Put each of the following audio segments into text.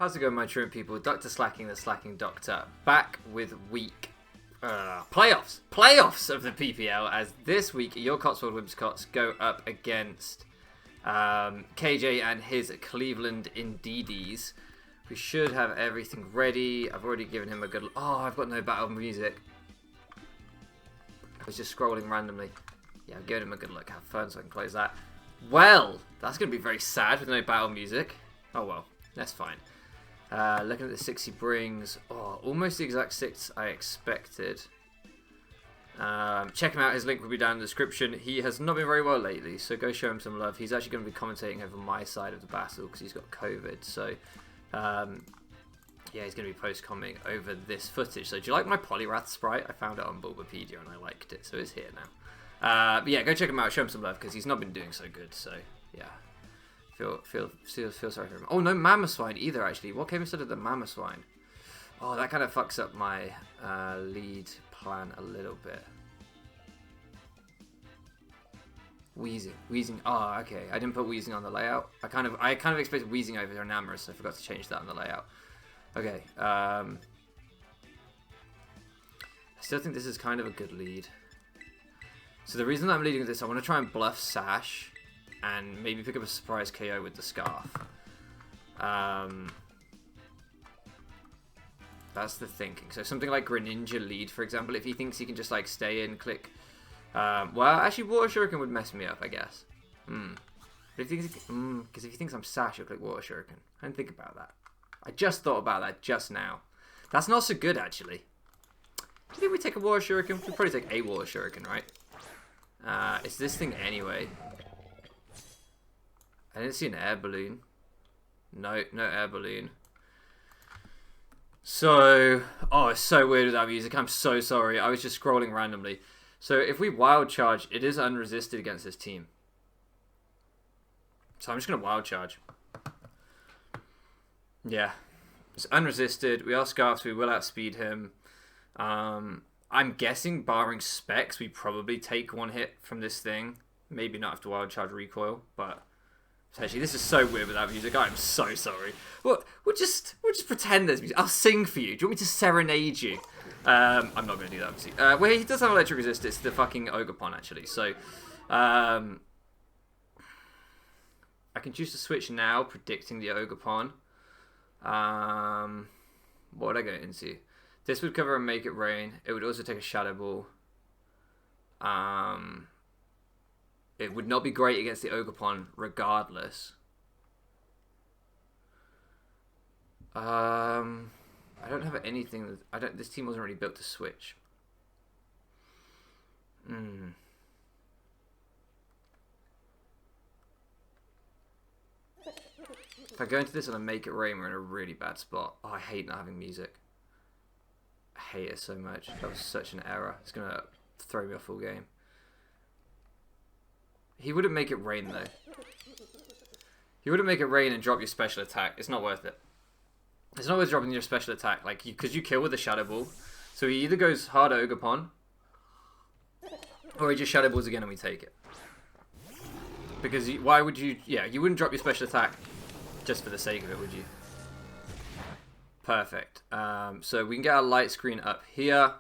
How's it going, my truant people? Dr. Slacking, the Slacking Doctor, back with week playoffs of the PPL, as this week your Cotswold Whimsicots go up against KJ and his Cleveland Indeedies. We should have everything ready. I've already given him a good... Oh, I've got no battle music. I was just scrolling randomly. Yeah, I've given him a good look. Have fun so I can close that. Well, that's going to be very sad with no battle music. Oh well, that's fine. Looking at the 6 he brings. Oh, almost the exact 6 I expected. Check him out. His link will be down in the description. He has not been very well lately, so go show him some love. He's actually going to be commentating over my side of the battle because he's got COVID. So, yeah, he's going to be post-commenting over this footage. So, do you like my Poliwrath sprite? I found it on Bulbapedia and I liked it, so it's here now. But yeah, go check him out. Show him some love because he's not been doing so good. So, yeah. Feel sorry for him. Oh, no Mamoswine either, actually. What came instead of the Mamoswine? Oh, that kind of fucks up my lead plan a little bit. Wheezing. Oh, okay. I didn't put Wheezing on the layout. I kind of expected Wheezing over Enamorous, so I forgot to change that on the layout. Okay. I still think this is kind of a good lead. So the reason that I'm leading with this, I want to try and bluff Sash and maybe pick up a surprise KO with the Scarf. That's the thinking. So something like Greninja lead, for example, if he thinks he can just like stay in, click. Well, actually, Water Shuriken would mess me up, I guess. But if he thinks, because if he thinks I'm Sash, he'll click Water Shuriken. I didn't think about that. I just thought about that just now. That's not so good, actually. Do you think we take a Water Shuriken? We'd probably take a Water Shuriken, right? It's this thing anyway. I didn't see an air balloon. No air balloon. So, oh, it's so weird with that music. I'm so sorry. I was just scrolling randomly. So if we wild charge, it is unresisted against this team. So I'm just going to wild charge. Yeah. It's unresisted. We are Scarfs. We will outspeed him. I'm guessing, barring specs, we probably take one hit from this thing. Maybe not after wild charge recoil, but... Actually, this is so weird with that music. I'm so sorry. We'll just pretend there's music. I'll sing for you. Do you want me to serenade you? I'm not going to do that, obviously. Well, he does have electric resist. It's the fucking Ogerpon, actually. So, I can choose to switch now, predicting the Ogerpon. What would I go into? This would cover and make it rain. It would also take a Shadow Ball. It would not be great against the Ogerpon regardless. I don't have anything that this team wasn't really built to switch. If I go into this and I make it rain, we're in a really bad spot. Oh, I hate not having music. I hate it so much. That was such an error. It's gonna throw me off all game. He wouldn't make it rain, though. He wouldn't make it rain and drop your special attack. It's not worth it. It's not worth dropping your special attack, like, because you kill with the Shadow Ball. So he either goes hard Ogerpon, or he just Shadow Balls again and we take it. Because why would you... Yeah, you wouldn't drop your special attack just for the sake of it, would you? Perfect. So we can get our light screen up here.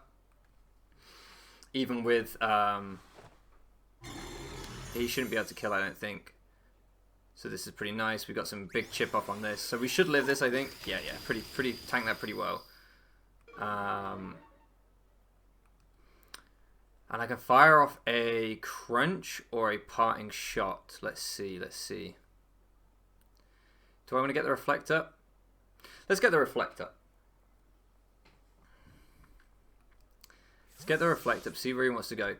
Even with... He shouldn't be able to kill, I don't think. So this is pretty nice. We got some big chip off on this. So we should live this, I think. Yeah. Pretty tank that pretty well. And I can fire off a crunch or a parting shot. Let's see. Do I want to get the reflector? Let's get the reflector. Let's get the reflector. See where he wants to go.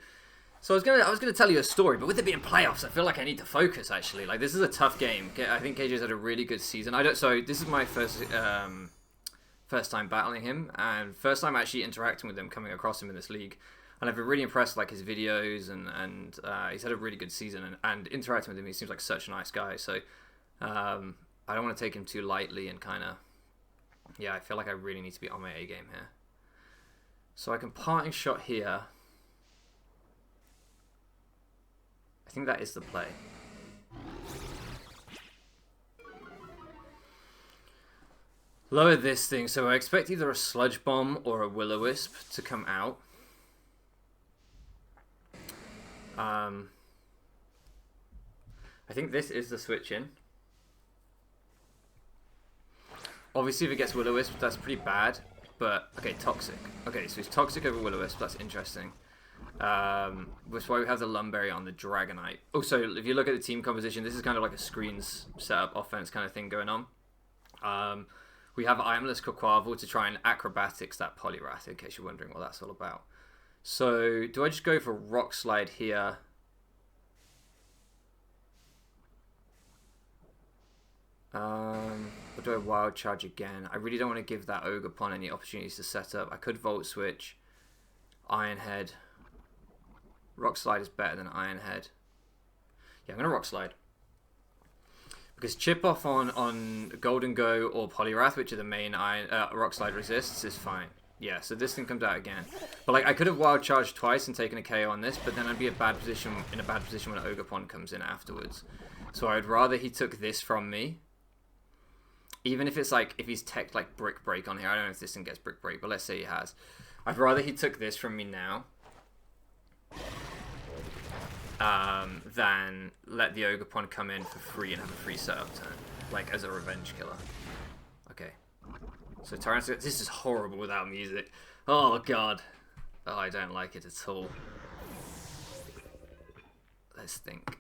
So I was gonna tell you a story, but with it being playoffs, I feel like I need to focus. Actually, like this is a tough game. I think KJ's had a really good season. So this is my first time battling him, and first time actually interacting with him, coming across him in this league, and I've been really impressed like his videos and he's had a really good season. And interacting with him, he seems like such a nice guy. So I don't want to take him too lightly and kind of I feel like I really need to be on my A game here. So I can parting shot here. I think that is the play. Lower this thing, so I expect either a Sludge Bomb or a Will-O-Wisp to come out. I think this is the switch in. Obviously, if it gets Will-O-Wisp, that's pretty bad. But, okay, Toxic. Okay, so he's Toxic over Will-O-Wisp. That's interesting. That's why we have the Lumberry on the Dragonite. Also, if you look at the team composition, this is kind of like a screens setup offense kind of thing going on. We have Itemless Quaquaval to try and acrobatics that Poliwrath, in case you're wondering what that's all about. So, do I just go for Rock Slide here? Or do I Wild Charge again? I really don't want to give that Ogerpon any opportunities to set up. I could Volt Switch, Iron Head. Rock Slide is better than Iron Head. Yeah, I'm going to Rock Slide. Because Chip Off on Golden Go or Poliwrath, which are the main Rock Slide resists, is fine. Yeah, so this thing comes out again. But like, I could have Wild Charged twice and taken a KO on this, but then I'd be in a bad position when an Ogerpon comes in afterwards. So I'd rather he took this from me. Even if it's like, if he's teched like Brick Break on here. I don't know if this thing gets Brick Break, but let's say he has. I'd rather he took this from me now. Than let the Ogerpon come in for free and have a free setup turn. Like, as a revenge killer. Okay. So Tyranitar, this is horrible without music. Oh god. Oh, I don't like it at all. Let's think.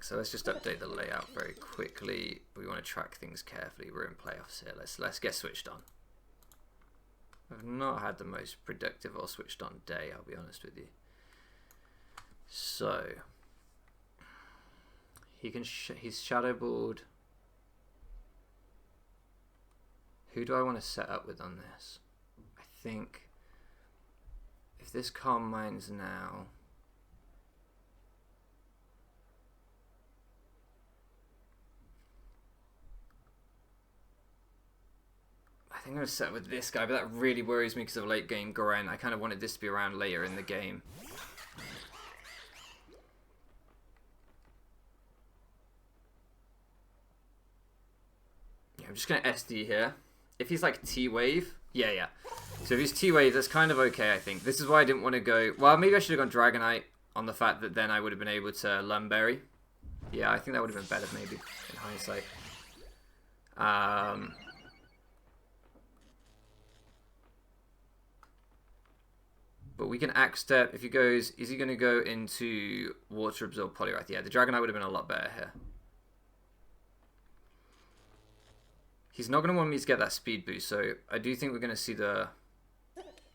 So let's just update the layout very quickly. We want to track things carefully. We're in playoffs here. Let's get switched on. I've not had the most productive or switched on day, I'll be honest with you. So he's Shadow Balled. Who do I want to set up with on this? I think if this Calm Minds now. I think I'm going to set with this guy, but that really worries me because of late game Goren. I kind of wanted this to be around later in the game. Yeah, I'm just going to SD here. If he's like T-Wave, yeah. So if he's T-Wave, that's kind of okay, I think. This is why I didn't want to go... Well, maybe I should have gone Dragonite on the fact that then I would have been able to Lumberry. Yeah, I think that would have been better maybe in hindsight. But we can Axe Step. If he goes... Is he going to go into Water Absorb Poliwrath? Yeah, the Dragonite would have been a lot better here. He's not going to want me to get that speed boost, so I do think we're going to see the...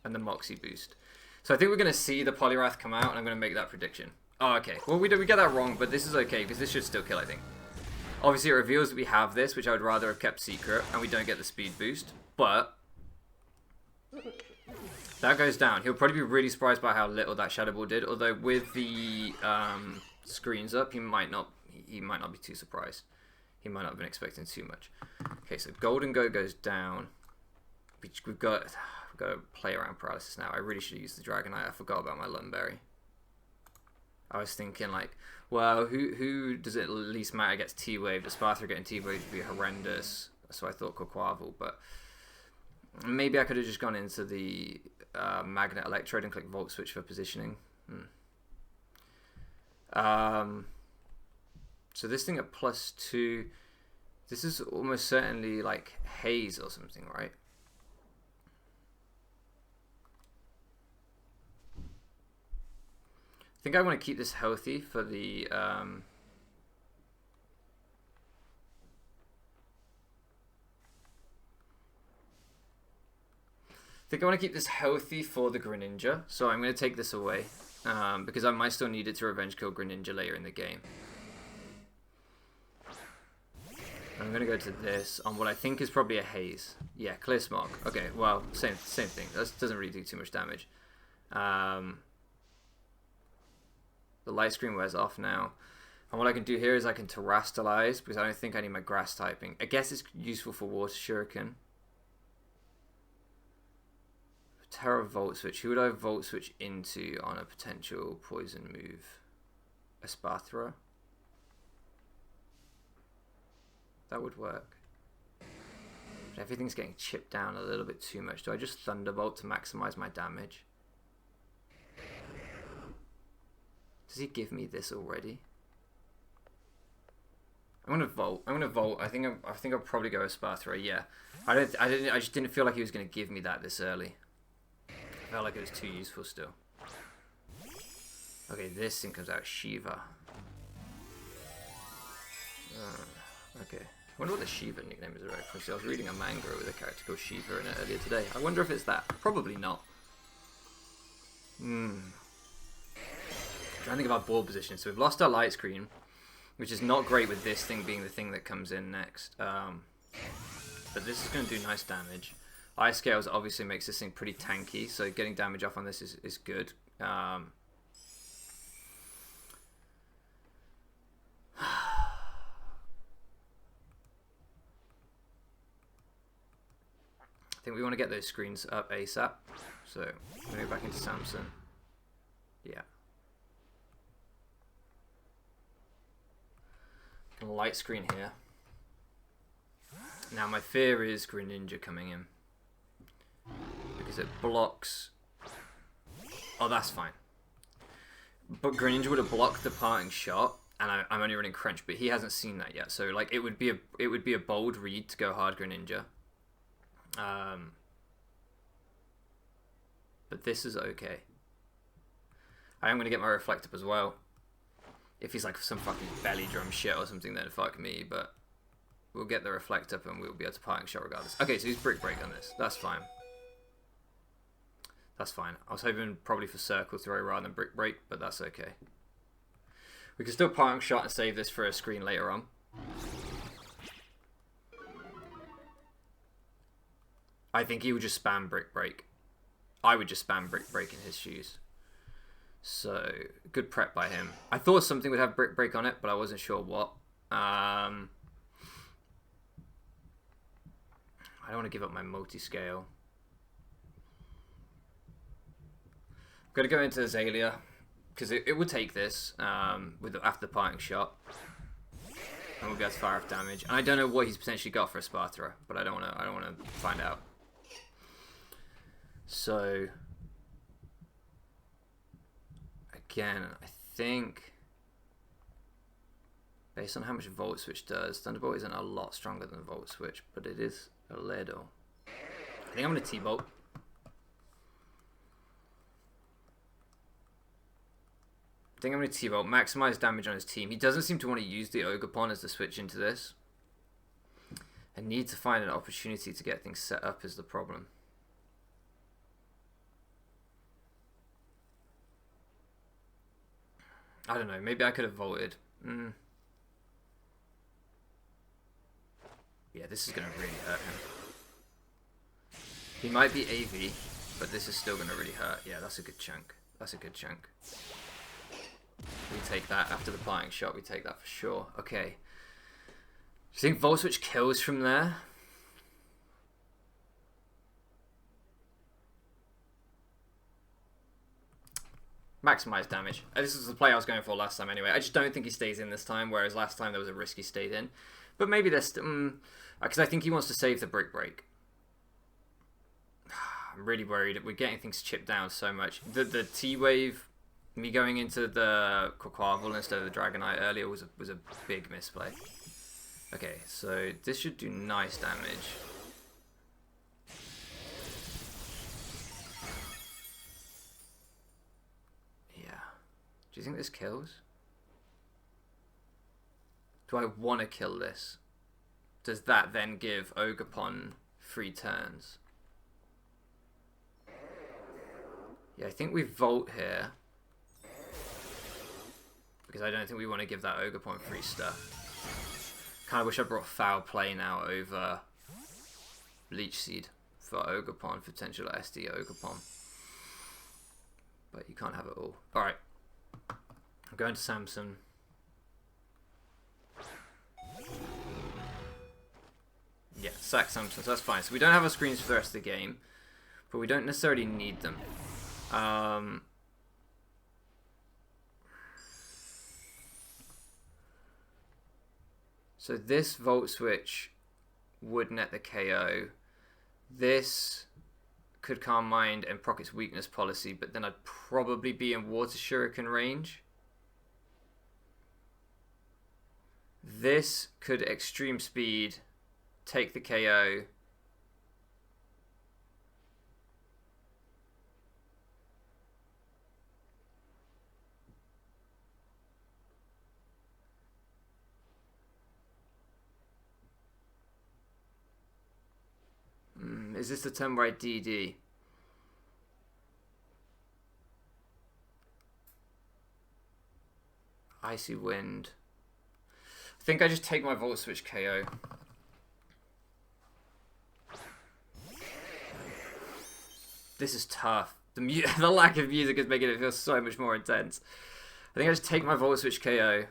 And the Moxie boost. So I think we're going to see the Poliwrath come out, and I'm going to make that prediction. Oh, okay. Well, we get that wrong, but this is okay, because this should still kill, I think. Obviously, it reveals that we have this, which I would rather have kept secret, and we don't get the speed boost. But... that goes down. He'll probably be really surprised by how little that Shadow Ball did, although with the screens up, he might not be too surprised. He might not have been expecting too much. Okay, so Golden Go goes down. We've got to play around paralysis now. I really should have used the Dragonite. I forgot about my Lumberry. I was thinking like, well, who does it at least matter gets T-Wave? The Sparta getting T-Wave would be horrendous. So I thought Quaquaval, but maybe I could have just gone into the Magnet Electrode and click Volt Switch for positioning. So this thing at +2, this is almost certainly like Haze or something, right? I think I want to keep this healthy for the... I think I want to keep this healthy for the Greninja, so I'm going to take this away, because I might still need it to revenge kill Greninja later in the game. I'm going to go to this on what I think is probably a Haze. Yeah, Clear Smog. Okay, well, same thing. That doesn't really do too much damage. The light screen wears off now. And what I can do here is I can Terrastalize, because I don't think I need my grass typing. I guess it's useful for Water Shuriken. Terra Volt Switch. Who would I Volt Switch into on a potential poison move? Espathra? That would work. Everything's getting chipped down a little bit too much. Do I just Thunderbolt to maximize my damage? Does he give me this already? I'm gonna Volt. I think I'll probably go a Sparta. Yeah. I just didn't feel like he was gonna give me that this early. I felt like it was too useful still. Okay, this thing comes out Shiva. Okay. I wonder what the Shiva nickname is actually. I was reading a manga with a character called Shiva in it earlier today. I wonder if it's that. Probably not. Trying to think of our board position. So we've lost our light screen, which is not great with this thing being the thing that comes in next. But this is going to do nice damage. Ice Scales obviously makes this thing pretty tanky, so getting damage off on this is good. I think we want to get those screens up ASAP. So I'm going to go back into Samson. Yeah. Light screen here. Now my fear is Greninja coming in. Because it blocks... Oh, that's fine. But Greninja would have blocked the parting shot, and I'm only running Crunch, but he hasn't seen that yet. So like it would be a bold read to go hard Greninja. But this is okay. I am going to get my Reflect up as well. If he's like some fucking belly drum shit or something, then fuck me, but we'll get the Reflect up and we'll be able to parting shot regardless. Okay, so he's Brick Break on this. That's fine. That's fine. I was hoping probably for Circle Throw rather than Brick Break, but that's okay. We can still parting shot and save this for a screen later on. I think he would just spam Brick Break. I would just spam Brick Break in his shoes. So, good prep by him. I thought something would have Brick Break on it, but I wasn't sure what. I don't want to give up my multi-scale. I'm going to go into Azalea, because it would take this after the parting shot. And we'll be able to fire off damage. And I don't know what he's potentially got for a Sparta, but I don't want to find out. So... Again, I think, based on how much Volt Switch does, Thunderbolt isn't a lot stronger than Volt Switch, but it is a little. I think I'm going to T-Bolt. I think I'm going to T-Bolt, maximize damage on his team. He doesn't seem to want to use the Ogerpon as the switch into this. I need to find an opportunity to get things set up is the problem. I don't know, maybe I could have vaulted. Yeah, this is going to really hurt him. He might be AV, but this is still going to really hurt. Yeah, that's a good chunk. That's a good chunk. We take that after the parting shot. We take that for sure. Okay. Do you think Volt Switch kills from there? Maximize damage. This is the play I was going for last time anyway. I just don't think he stays in this time, whereas last time there was a risk he stayed in. But maybe there's... because I think he wants to save the Brick Break. I'm really worried. We're getting things chipped down so much. The T-Wave, me going into the Quaquaval instead of the Dragonite earlier was a big misplay. Okay, so this should do nice damage. Do you think this kills? Do I want to kill this? Does that then give Ogerpon 3 turns? Yeah, I think we Volt here. Because I don't think we want to give that Ogerpon 3 stuff. Kind of wish I brought Foul Play now over Leech Seed for Ogerpon, for potential SD Ogerpon. But you can't have it all. Alright. I'm going to Samson. Yeah, sack Samson, so that's fine. So we don't have our screens for the rest of the game, but we don't necessarily need them. So this Volt Switch would net the KO. This could Calm Mind and proc its weakness policy, but then I'd probably be in Water Shuriken range. This could Extreme Speed, take the KO. Is this the turn where I DD? Icy Wind. I think I just take my Volt Switch KO. This is tough. The lack of music is making it feel so much more intense. I think I just take my Volt Switch KO.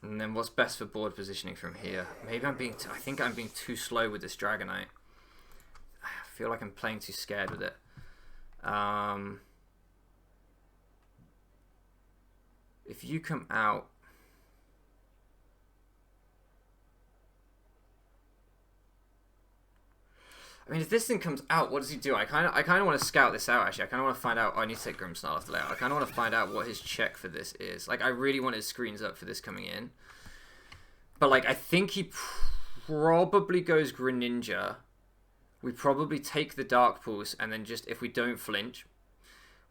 And then what's best for board positioning from here? Maybe I think I'm being too slow with this Dragonite. I feel like I'm playing too scared with it. If you come out... I mean, if this thing comes out, what does he do? I kind of want to scout this out, actually. I kind of want to find out... Oh, I need to take Grimmsnarl off the layout. I kind of want to find out what his check for this is. Like, I really want his screens up for this coming in. But, like, I think he probably goes Greninja. We probably take the Dark Pulse, and then just, if we don't flinch,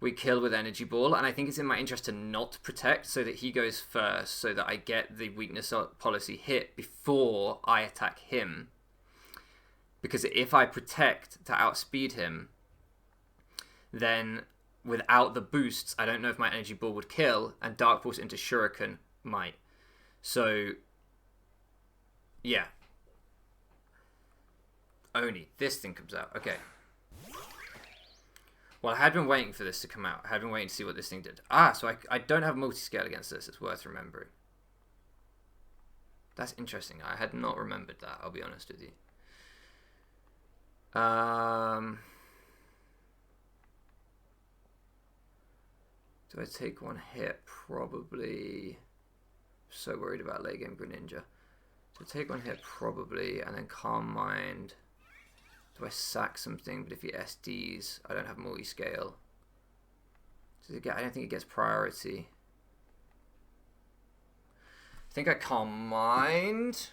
we kill with Energy Ball. And I think it's in my interest to not protect, so that he goes first, so that I get the weakness policy hit before I attack him. Because if I protect to outspeed him, then without the boosts, I don't know if my Energy Ball would kill, and Dark Pulse into Shuriken might. So, yeah. Only this thing comes out. Okay. Well, I had been waiting for this to come out. I had been waiting to see what this thing did. Ah, so I don't have multi-scale against this. It's worth remembering. That's interesting. I had not remembered that, I'll be honest with you. Do I take one hit? Probably. So worried about late game Greninja. So take one hit probably, and then Calm Mind. Do I sack something? But if he SDs, I don't have multi-scale. Does it get? I don't think it gets priority. I think I Calm Mind.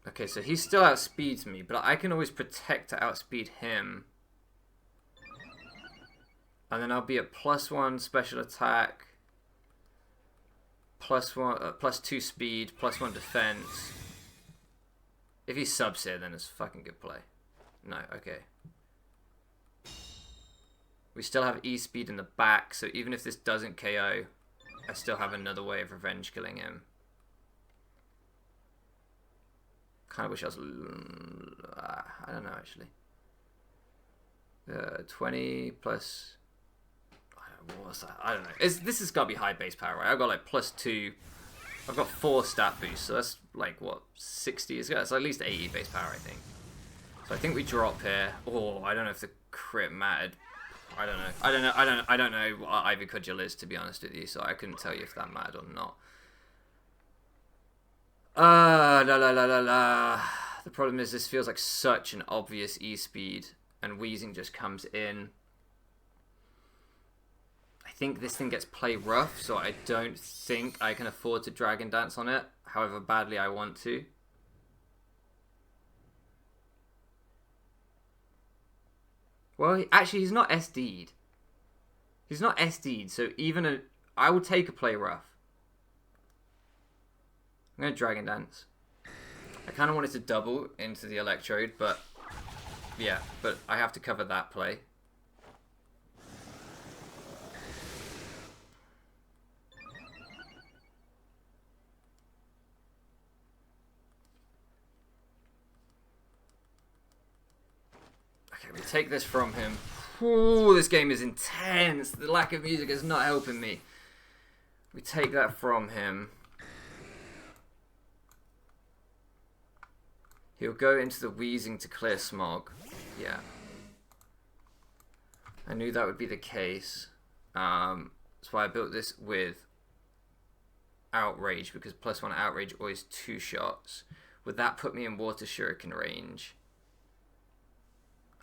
Okay, so he still outspeeds me, but I can always protect to outspeed him. And then I'll be at +1 special attack, +2 speed, +1 defense. If he subs here, then it's fucking good play. No, okay. We still have E speed in the back, so even if this doesn't KO, I still have another way of revenge killing him. Kind of wish I was... I don't know, actually. 20 plus... What was that? I don't know. This has got to be high base power, right? I've got like +2. I've got 4 stat boosts, so that's like, what, 60? It's at least 80 base power, I think. So I think we drop here. Oh, I don't know if the crit mattered. I don't know. I don't know what Ivy Cudgel is, to be honest with you, so I couldn't tell you if that mattered or not. The problem is this feels like such an obvious E-speed, and Wheezing just comes in. I think this thing gets play rough, so I don't think I can afford to Dragon Dance on it, however badly I want to. Well, actually, he's not SD'd. He's not SD'd, so even I will take a play rough. I'm going to Dragon Dance. I kind of wanted to double into the Electrode, but yeah, but I have to cover that play. Okay, we take this from him. Ooh, this game is intense. The lack of music is not helping me. We take that from him. He'll go into the wheezing to clear smog. Yeah. I knew that would be the case. That's why I built this with outrage, because +1 outrage always 2 shots. Would that put me in water shuriken range?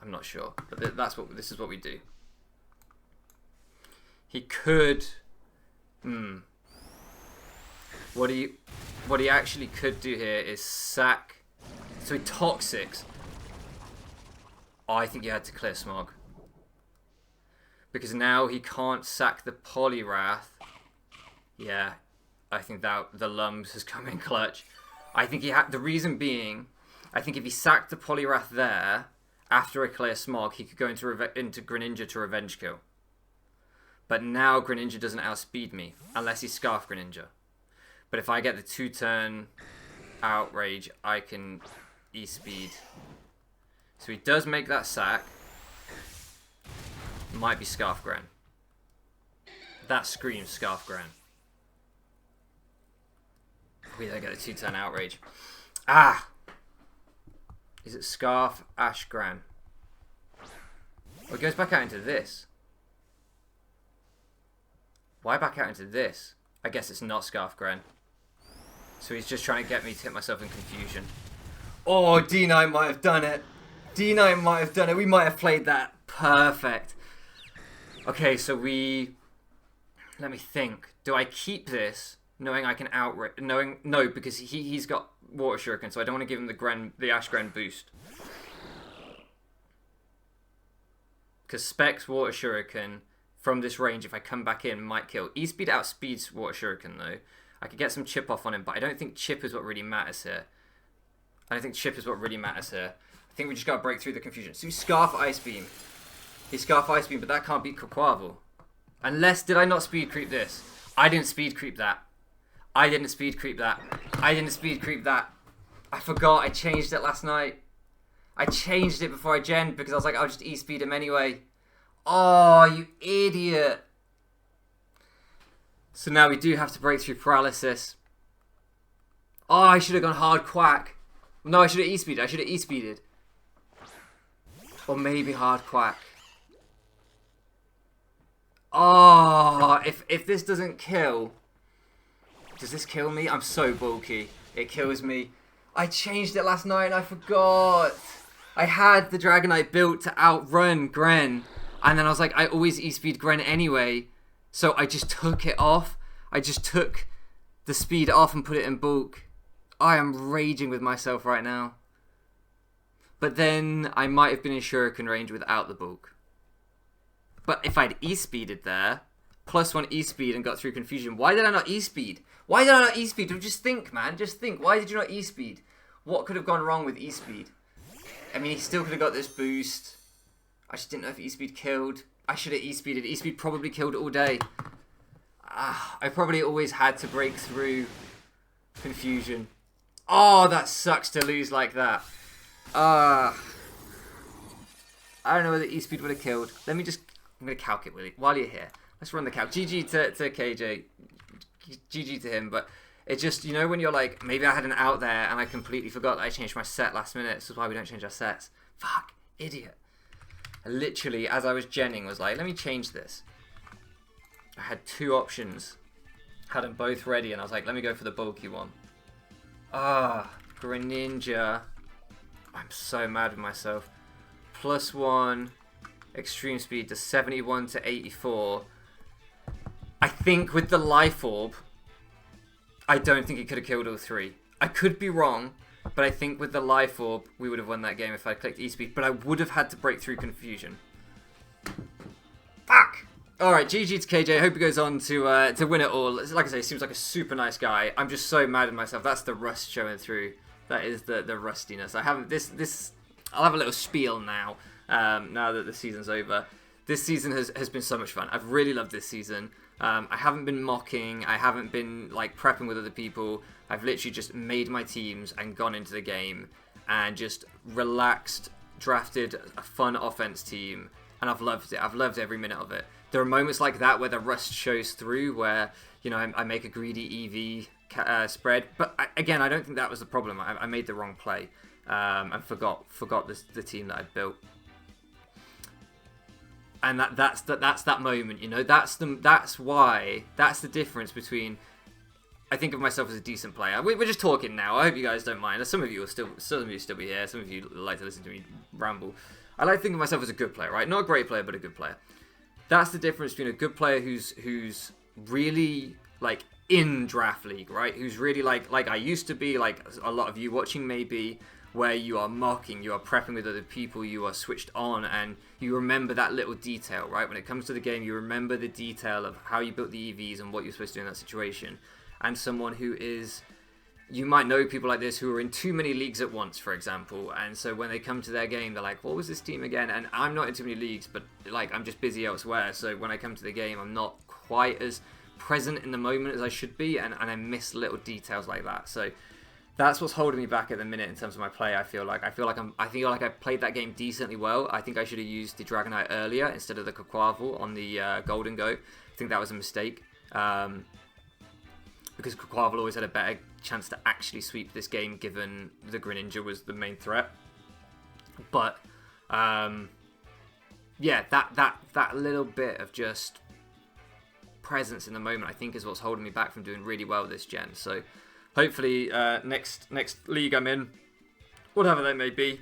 I'm not sure, but this is what we do. He could. What he actually could do here is sack. So he toxics. Oh, I think you had to clear smog, because now he can't sack the Poliwrath. Yeah, I think that the Lums has come in clutch. I think he had, the reason being, I think if he sacked the Poliwrath there after a clear smog, he could go into Greninja to revenge kill. But now Greninja doesn't outspeed me unless he Scarf Greninja. But if I get the 2-turn outrage, I can E-speed. So he does make that sack. Might be Scarf Gren. That screams Scarf Gren. We don't get a 2-turn outrage. Ah! Is it Scarf Ash Gran? Oh, it goes back out into this. Why back out into this? I guess it's not Scarf Gren. So he's just trying to get me to hit myself in confusion. Oh, D9 might have done it. D9 might have done it. We might have played that perfect. Okay, so we... Let me think. Do I keep this knowing I can outrage... No, because he's got Water Shuriken, so I don't want to give him the Ash Gren boost. Because Specs Water Shuriken from this range, if I come back in, might kill. E-Speed outspeeds Water Shuriken, though. I could get some chip off on him, but I don't think chip is what really matters here. I think we just got to break through the confusion. So he Scarf Ice Beam. He Scarf Ice Beam, but that can't beat Quaquaval. Unless, did I not speed creep this? I didn't speed creep that. I forgot, I changed it last night. I changed it before I genned because I was like, I'll just E-speed him anyway. Oh, you idiot. So now we do have to break through paralysis. Oh, I should have gone hard Quack. No, I should have E-speeded. I should have E-speeded. Or maybe hard Quack. Oh, if this doesn't kill... Does this kill me? I'm so bulky. It kills me. I changed it last night and I forgot. I had the Dragonite built to outrun Gren. And then I was like, I always E-speed Gren anyway. So I just took it off. I just took the speed off and put it in bulk. I am raging with myself right now. But then I might have been in Shuriken range without the bulk. But if I'd E-speeded there, +1 E-speed and got through confusion, why did I not E-speed? Just think, man. Just think. Why did you not E-speed? What could have gone wrong with E-speed? I mean, he still could have got this boost. I just didn't know if E-speed killed. I should have E-speeded. E-speed probably killed all day. I probably always had to break through confusion. Oh, that sucks to lose like that. I don't know whether E-speed would have killed. I'm going to calc it, Willie, while you're here. Let's run the calc. GG to KJ. GG to him, but it just, you know, when you're like, maybe I had an out there and I completely forgot that I changed my set last minute. This is why we don't change our sets. Fuck, idiot. I literally, as I was genning, was like, let me change this. I had 2 options. Had them both ready, and I was like, let me go for the bulky one. Greninja. I'm so mad with myself. +1 extreme speed to 71 to 84. I think with the Life Orb, I don't think he could have killed all 3. I could be wrong, but I think with the Life Orb, we would have won that game if I clicked E-speed, but I would have had to break through confusion. Fuck! Alright, GG to KJ. Hope he goes on to win it all. Like I say, seems like a super nice guy. I'm just so mad at myself. That's the rust showing through. That is the rustiness. I haven't I'll have a little spiel now. Now that the season's over. This season has been so much fun. I've really loved this season. I haven't been mocking. I haven't been like prepping with other people. I've literally just made my teams and gone into the game and just relaxed, drafted a fun offense team, and I've loved it. I've loved every minute of it. There are moments like that where the rust shows through, where, you know, I make a greedy EV spread. But again, I don't think that was the problem. I made the wrong play. and forgot the team that I'd built. And that's that moment, you know. That's the difference between. I think of myself as a decent player. We're just talking now. I hope you guys don't mind. Some of you will still be here. Some of you like to listen to me ramble. I like to think of myself as a good player, right? Not a great player, but a good player. That's the difference between a good player who's really like in draft league, right? Who's really like I used to be, like a lot of you watching maybe, where you are mocking, you are prepping with other people, you are switched on, and you remember that little detail, right? When it comes to the game, you remember the detail of how you built the EVs and what you're supposed to do in that situation. And someone who is, you might know people like this who are in too many leagues at once, for example, and so when they come to their game, they're like, what was this team again? And I'm not in too many leagues, but like I'm just busy elsewhere, so when I come to the game, I'm not quite as present in the moment as I should be, and I miss little details like that. So that's what's holding me back at the minute in terms of my play. I feel like I played that game decently well. I think I should have used the Dragonite earlier instead of the Quaquaval on the Golden Go. I think that was a mistake. Because Quaquaval always had a better chance to actually sweep this game, given the Greninja was the main threat. But yeah, that little bit of just presence in the moment, I think, is what's holding me back from doing really well this gen. So hopefully next league I'm in, whatever that may be.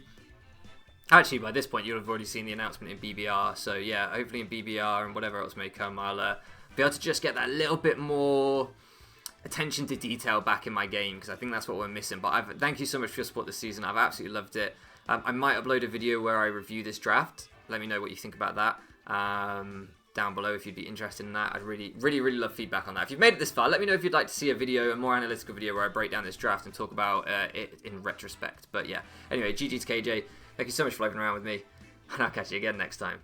Actually, by this point, you'll have already seen the announcement in BBR. So yeah, hopefully in BBR and whatever else may come, I'll be able to just get that little bit more attention to detail back in my game, because I think that's what we're missing. But thank you so much for your support this season. I've absolutely loved it. I might upload a video where I review this draft. Let me know what you think about that down below if you'd be interested in that. I'd really love feedback on that. If you've made it this far, let me know if you'd like to see a more analytical video where I break down this draft and talk about it in retrospect. But yeah, anyway, GG to KJ. Thank you so much for living around with me, and I'll catch you again next time.